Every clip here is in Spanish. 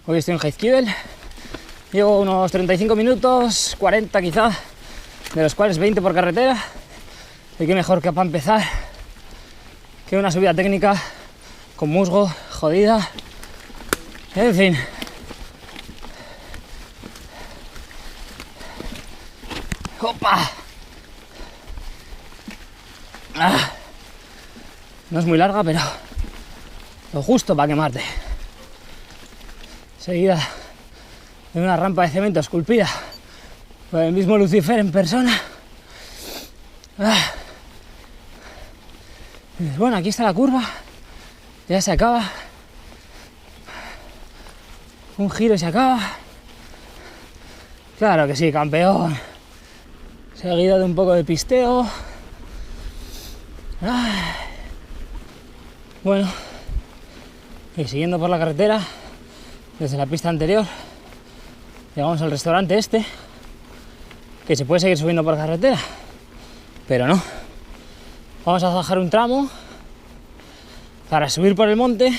Hoy estoy en Jaizkibel. Llevo unos 35 minutos, 40 quizá, de los cuales 20 por carretera. Y qué mejor que para empezar que una subida técnica con musgo, jodida. En fin. ¡Opa! No es muy larga, pero lo justo para quemarte. Seguida de una rampa de cemento esculpida por el mismo Lucifer en persona. Bueno, aquí está la curva. Ya se acaba. Un giro y se acaba. Claro que sí, campeón. Seguido de un poco de pisteo. Bueno, y siguiendo por la carretera, desde la pista anterior, llegamos al restaurante este, que se puede seguir subiendo por carretera, pero no. Vamos a bajar un tramo para subir por el monte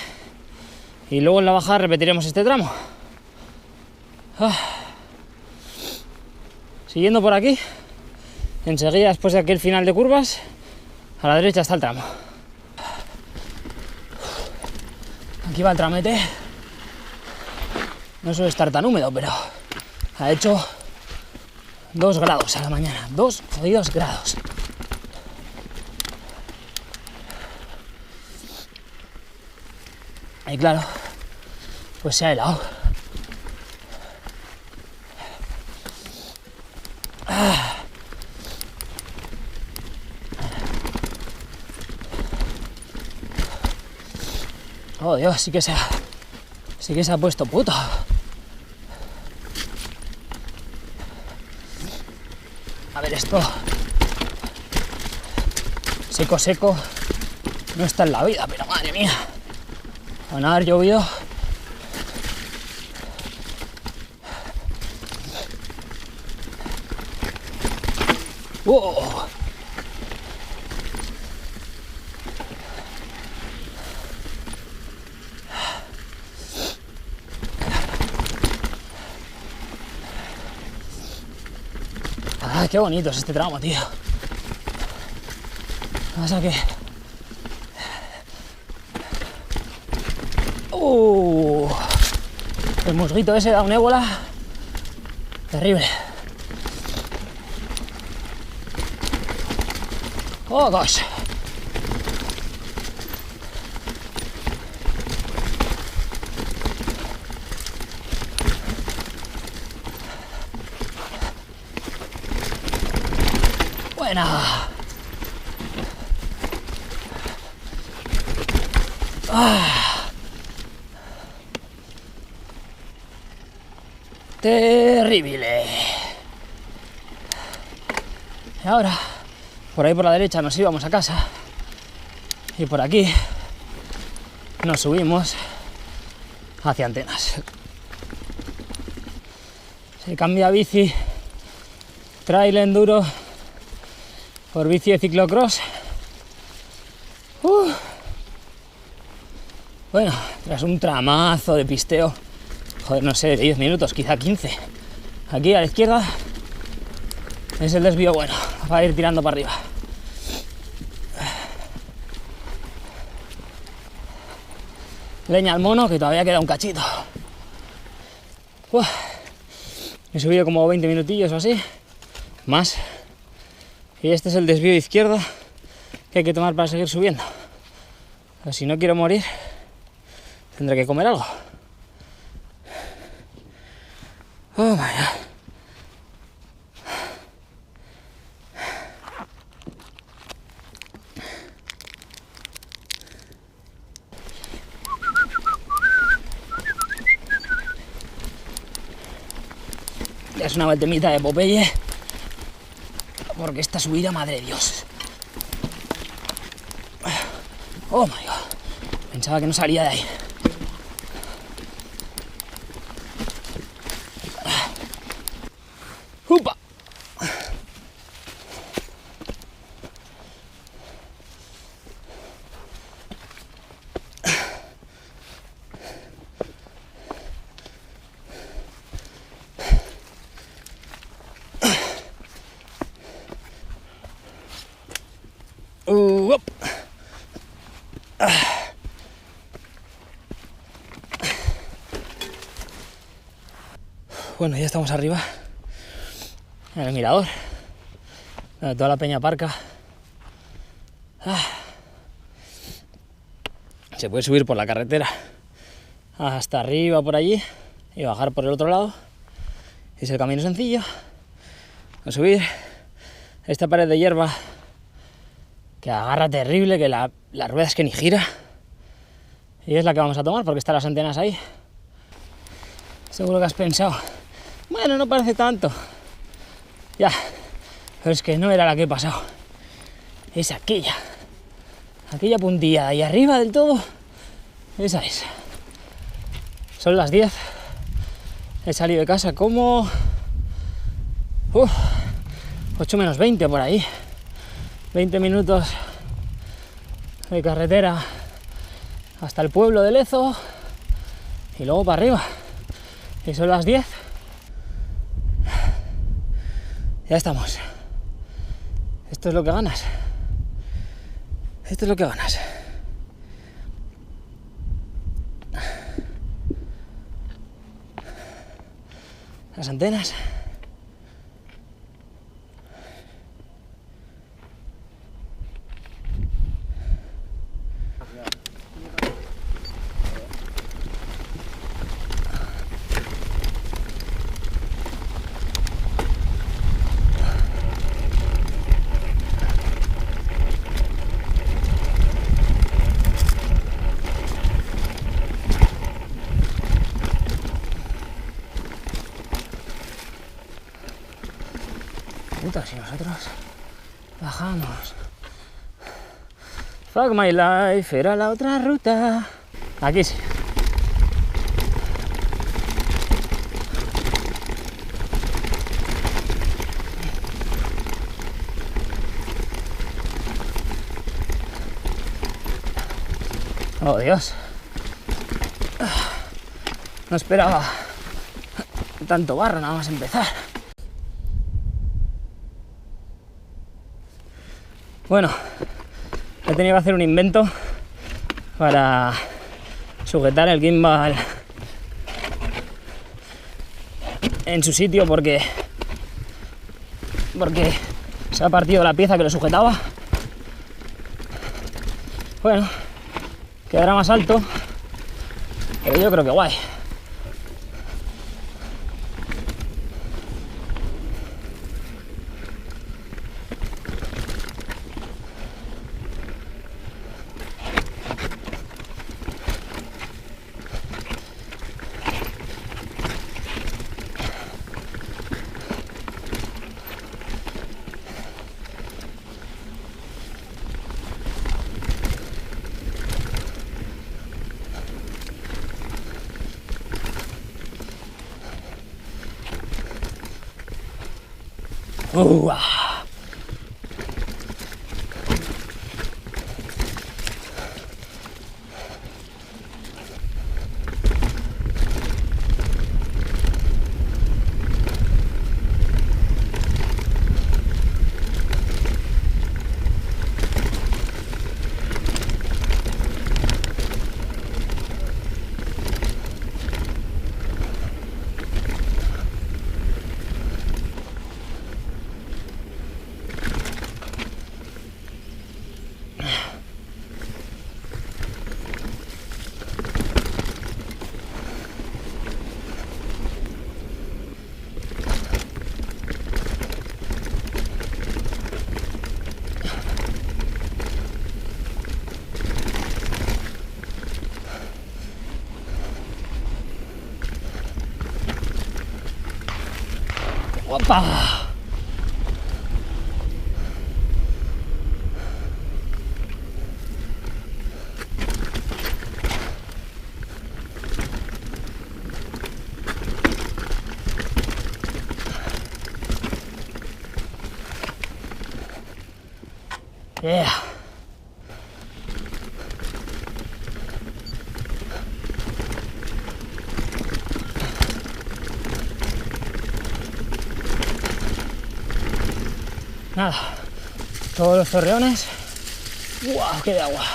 y luego en la bajada repetiremos este tramo. Siguiendo por aquí, enseguida después de aquel final de curvas, a la derecha está el tramo. Aquí va el tramete. No suele estar tan húmedo, pero ha hecho 2 grados a la mañana. 2 jodidos grados. Y claro, pues se ha helado. Oh Dios, sí que se ha puesto puto. A ver, esto seco no está en la vida, pero madre mía, van a haber llovido. ¡Wow! Qué bonito es este tramo, tío. Pasa que... el musguito ese da un ébola terrible. Oh, gosh. Buena. Terrible. Y ahora, por ahí por la derecha nos íbamos a casa. Y por aquí nos subimos hacia Antenas. Se cambia bici, trail enduro, por bici de ciclocross. Bueno, tras un tramazo de pisteo, joder, no sé, de 10 minutos, quizá 15. Aquí a la izquierda es el desvío bueno, para ir tirando para arriba. Leña al mono, que todavía queda un cachito. He subido como 20 minutillos o así, más. Y este es el desvío de izquierda que hay que tomar para seguir subiendo. Pero si no quiero morir, tendré que comer algo. Oh my God. Ya es una temita de Popeye, porque esta subida, madre de Dios. Oh my God. Pensaba que no salía de ahí. ¡Upa! Bueno, ya estamos arriba, en el mirador, donde toda la peña aparca. Se puede subir por la carretera hasta arriba por allí y bajar por el otro lado. Es el camino sencillo. A subir esta pared de hierba que agarra terrible, que la rueda es que ni gira. Y es la que vamos a tomar porque están las antenas ahí. Seguro que has pensado, bueno, no parece tanto. Ya, pero es que no era la que he pasado. Es aquella puntilla ahí arriba del todo. Esa es. Son las 10. He salido de casa como 8 menos 20 por ahí. 20 minutos de carretera hasta el pueblo de Lezo y luego para arriba. Y son las 10. Ya estamos. Esto es lo que ganas. Esto es lo que ganas. Las antenas. Si nosotros bajamos. Fuck my life, era la otra ruta. Aquí sí. Oh, Dios. No esperaba tanto barro nada más empezar. Bueno, he tenido que hacer un invento para sujetar el gimbal en su sitio porque se ha partido la pieza que lo sujetaba. Bueno, quedará más alto, pero yo creo que guay. ¡Opa! Yeah. Nada, todos los torreones. ¡Guau! ¡Qué de agua!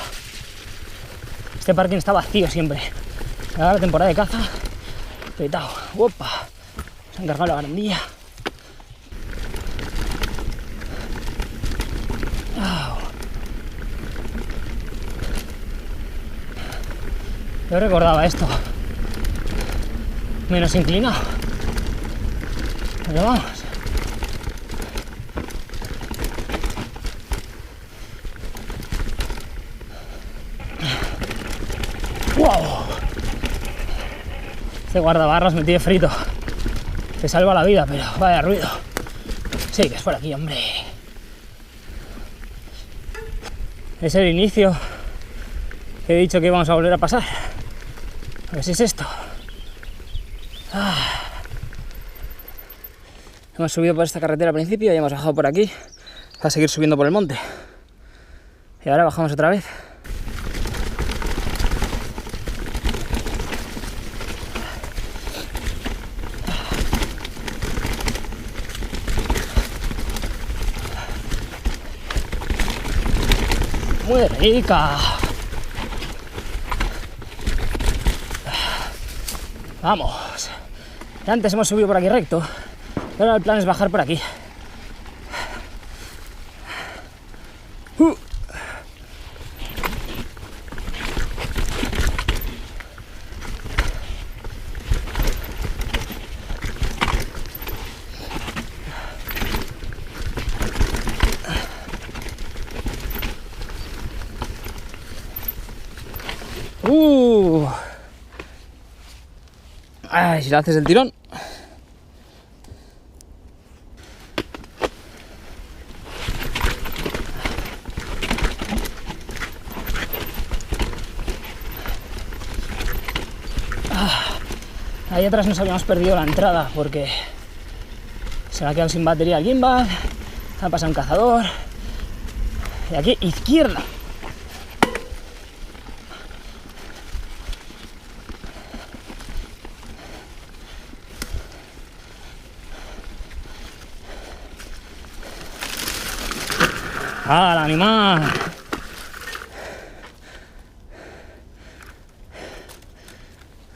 Este parking está vacío siempre. Ahora la temporada de caza, petado. ¡Opa! Se han cargado la barandilla. Yo recordaba esto menos inclinado, pero vamos. ¡Wow! Este guardabarras me tiene frito. Te salva la vida, pero vaya ruido. Sí, que es por aquí, hombre. Es el inicio que he dicho que íbamos a volver a pasar. A ver si es esto. Hemos subido por esta carretera al principio y hemos bajado por aquí para seguir subiendo por el monte. Y ahora bajamos otra vez. Muy rica. Vamos. Antes hemos subido por aquí recto, pero ahora el plan es bajar por aquí. Ay, si lo haces del tirón. Ahí atrás nos habíamos perdido la entrada porque se me ha quedado sin batería el gimbal. Ha pasado un cazador. Y aquí, izquierda. ¡Ah, el animal!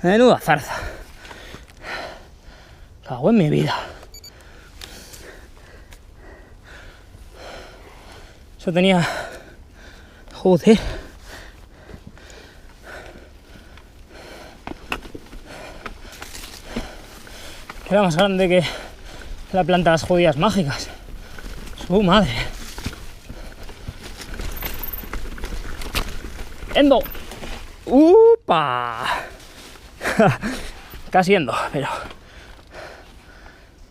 Menuda zarza. Cago en mi vida. Eso tenía... Joder. Era más grande que la planta de las judías mágicas. Su madre. ¡Endo! ¡Upa! Casi endo, pero...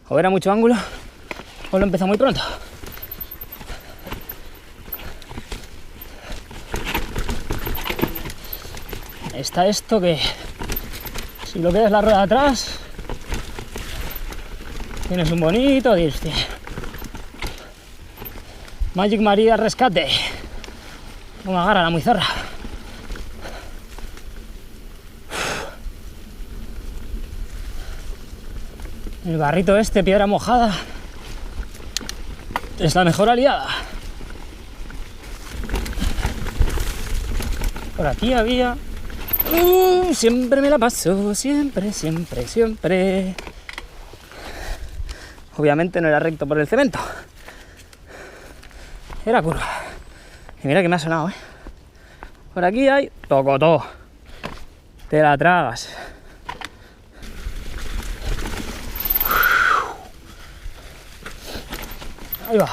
O era mucho ángulo, o lo empezó muy pronto. Está esto que... Si lo quedas la rueda de atrás, tienes un bonito dirste. Magic María rescate. Como agarra la muy zorra. El barrito este, piedra mojada, es la mejor aliada. Por aquí había... siempre me la paso, siempre, siempre, siempre. Obviamente no era recto por el cemento. Era curva. Y mira que me ha sonado, ¿eh? Por aquí hay tocotó. Te la tragas. Ahí va.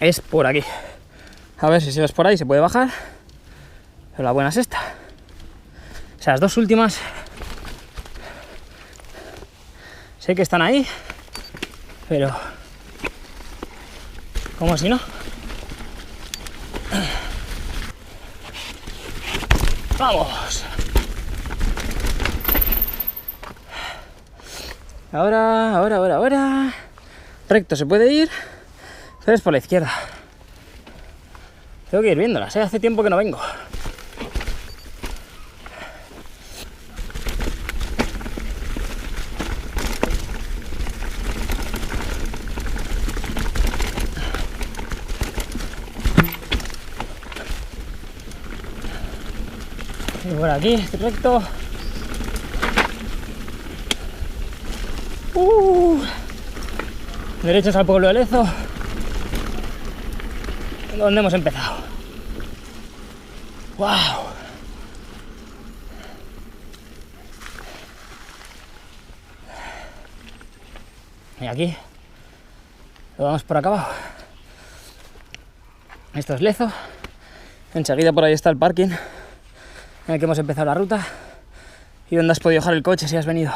Es por aquí. A ver si ves por ahí se puede bajar. Pero la buena es esta. O sea, las dos últimas sé que están ahí, pero como si no. Vamos. Ahora. Recto se puede ir, pero es por la izquierda. Tengo que ir viéndolas, ¿eh? Hace tiempo que no vengo. Y por aquí, recto. Derechos al pueblo de Lezo, donde hemos empezado. ¡Wow! Y aquí lo damos por acabado. Esto es Lezo. Enseguida por ahí está el parking en el que hemos empezado la ruta y donde has podido dejar el coche si has venido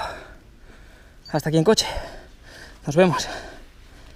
hasta aquí en coche. Nos vemos.